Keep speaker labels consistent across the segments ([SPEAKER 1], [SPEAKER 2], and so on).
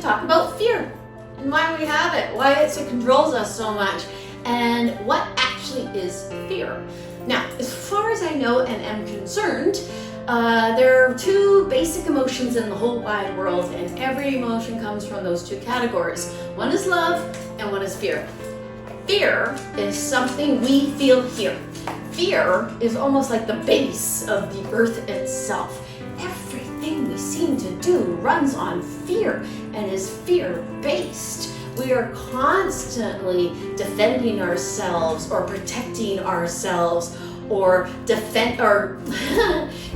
[SPEAKER 1] to talk about fear and why we have it, why it controls us so much, and what actually is fear. Now, as far as I know and am concerned, there are two basic emotions in the whole wide world, and every emotion comes from those two categories. One is love and one is fear. Fear is something we feel here. Fear is almost like the base of the earth itself. Everything we seem to do runs on fear and is fear-based. We are constantly defending ourselves or protecting ourselves or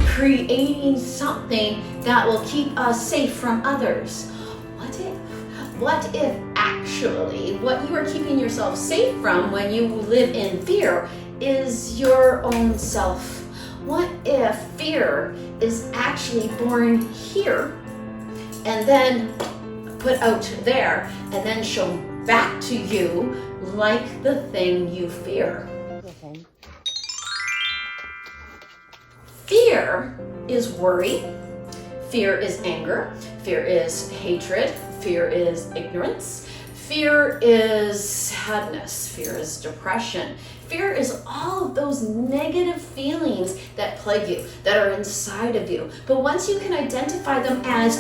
[SPEAKER 1] creating something that will keep us safe from others. What if actually what you are keeping yourself safe from when you live in fear is your own self? What if fear is actually born here and then put out there and then shown back to you like the thing you fear? Fear is worry, fear is anger, fear is hatred, fear is ignorance, fear is sadness, fear is depression. Fear is all of those negative feelings that plague you, that are inside of you. But once you can identify them as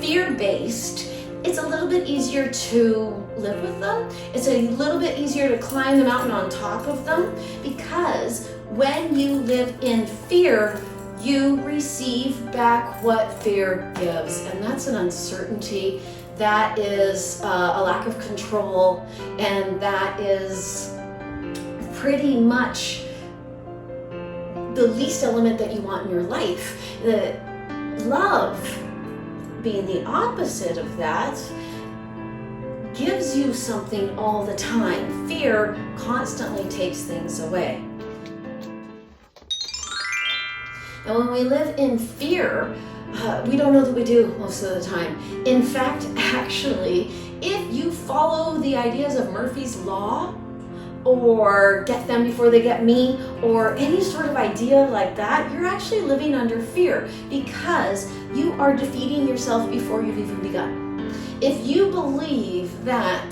[SPEAKER 1] fear-based, it's a little bit easier to live with them. It's a little bit easier to climb the mountain on top of them, because when you live in fear, you receive back what fear gives, and that's an uncertainty, that is a lack of control, and that is pretty much the least element that you want in your life. The love, being the opposite of that, gives you something all the time. Fear constantly takes things away. And when we live in fear, we don't know that we do most of the time. In fact, actually, if you follow the ideas of Murphy's Law, or get them before they get me, or any sort of idea like that, you're actually living under fear, because you are defeating yourself before you've even begun. If you believe that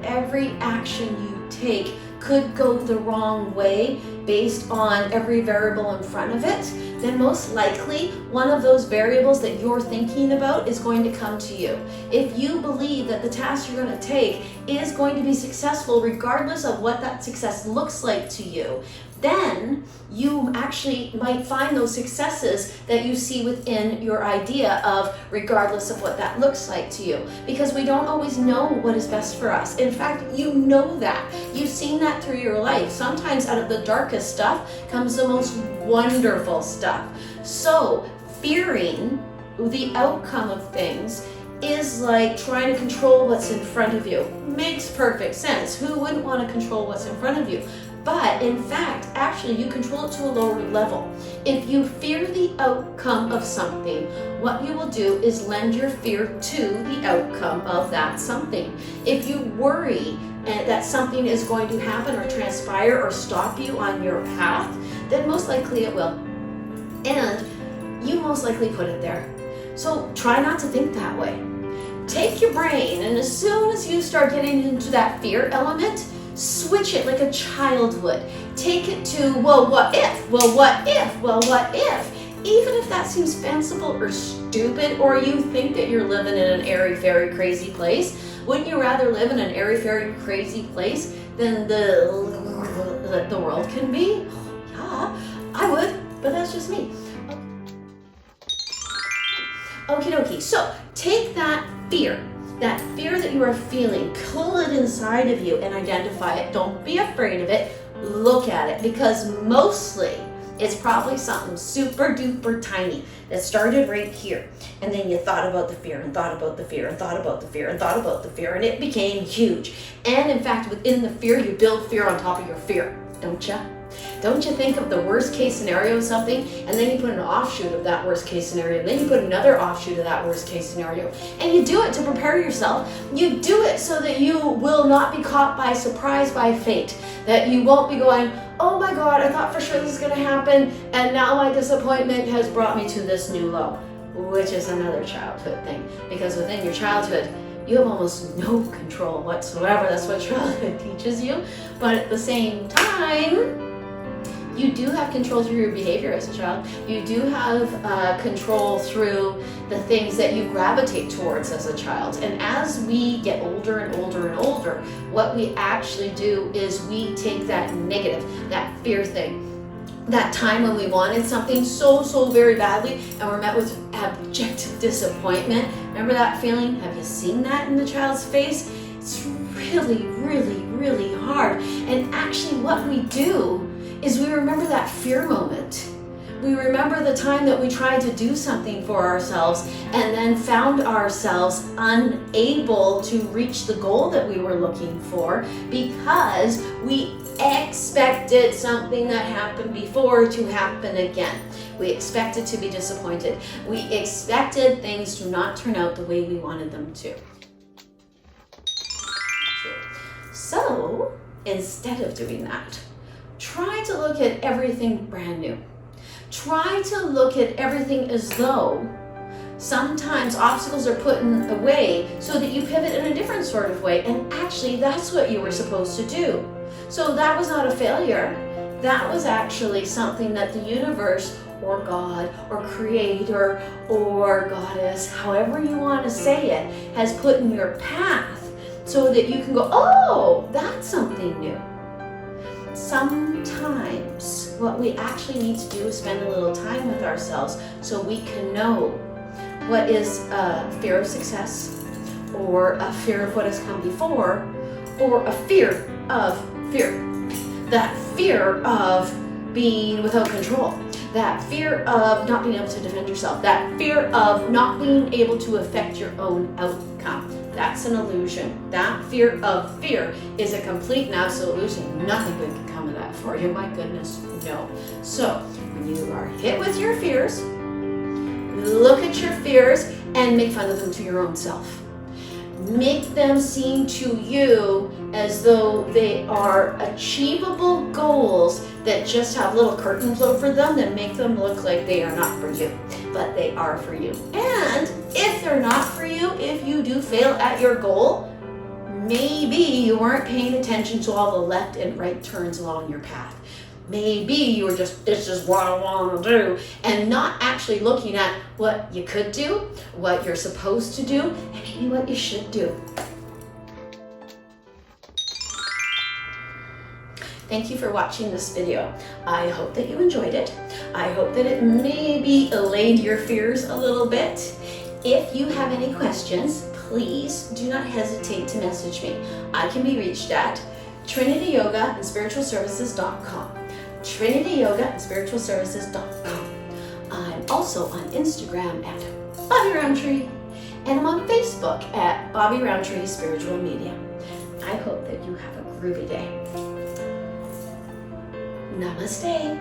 [SPEAKER 1] every action you take could go the wrong way based on every variable in front of it, then most likely one of those variables that you're thinking about is going to come to you. If you believe that the task you're going to take is going to be successful regardless of what that success looks like to you, then you actually might find those successes that you see within your idea of regardless of what that looks like to you. Because we don't always know what is best for us. In fact, you know that. You've seen that through your life. Sometimes out of the darkest stuff comes the most wonderful stuff. So fearing the outcome of things is like trying to control what's in front of you. Makes perfect sense. Who wouldn't want to control what's in front of you? But in fact, actually, you control it to a lower level. If you fear the outcome of something, what you will do is lend your fear to the outcome of that something. If you worry that something is going to happen or transpire or stop you on your path, then most likely it will. And you most likely put it there. So try not to think that way. Take your brain, and as soon as you start getting into that fear element, switch it like a child would. Take it to, well, what if? Well, what if? Well, what if? Even if that seems fanciful or stupid, or you think that you're living in an airy-fairy crazy place, wouldn't you rather live in an airy-fairy crazy place than the world can be? Yeah, I would, but that's just me. Okie dokie, so take that fear that you are feeling, pull it inside of you and identify it. Don't be afraid of it. Look at it, because mostly it's probably something super duper tiny that started right here. And then you thought about the fear and thought about the fear and thought about the fear and thought about the fear, and it became huge. And in fact, within the fear, you build fear on top of your fear, don't you? Don't you think of the worst case scenario of something, and then you put an offshoot of that worst case scenario, and then you put another offshoot of that worst case scenario, and you do it to prepare yourself. You do it so that you will not be caught by surprise by fate, that you won't be going, oh my God, I thought for sure this was going to happen, and now my disappointment has brought me to this new low. which is another childhood thing. Because within your childhood, you have almost no control whatsoever. That's what childhood teaches you. But at the same time, you do have control through your behavior as a child. You do have control through the things that you gravitate towards as a child. And as we get older and older and older, what we actually do is we take that negative, that fear thing, that time when we wanted something so very badly and we're met with abject disappointment. Remember that feeling? Have you seen that in the child's face? It's really hard. And actually what we do is we remember that fear moment. We remember the time that we tried to do something for ourselves and then found ourselves unable to reach the goal that we were looking for because we expected something that happened before to happen again. We expected to be disappointed. We expected things to not turn out the way we wanted them to. So, instead of doing that, try to look at everything brand new. Try to look at everything as though sometimes obstacles are put in a way so that you pivot in a different sort of way, and actually that's what you were supposed to do. So that was not a failure. That was actually something that the universe or God or creator or goddess, however you want to say it, has put in your path so that you can go, oh, that's something new. Sometimes what we actually need to do is spend a little time with ourselves so we can know what is a fear of success or a fear of what has come before or a fear of fear. That fear of being without control. That fear of not being able to defend yourself. That fear of not being able to affect your own outcome. That's an illusion. That fear of fear is a complete and absolute illusion. Nothing good can come of that for you. My goodness, no. So, when you are hit with your fears, look at your fears and make fun of them to your own self. Make them seem to you as though they are achievable goals that just have little curtains over them that make them look like they are not for you, but they are for you. And if they're not for you, if you do fail at your goal, maybe you weren't paying attention to all the left and right turns along your path. Maybe you were just, it's just what I want to do, and not actually looking at what you could do, what you're supposed to do, and maybe what you should do. Thank you for watching this video. I hope that you enjoyed it. I hope that it maybe allayed your fears a little bit. If you have any questions, please do not hesitate to message me. I can be reached at trinityyogaandspiritualservices.com. trinityyogaandspiritualservices.com. I'm also on Instagram at Bobbi Rowntree, and I'm on Facebook at Bobbi Rowntree Spiritual Media. I hope that you have a groovy day. Namaste.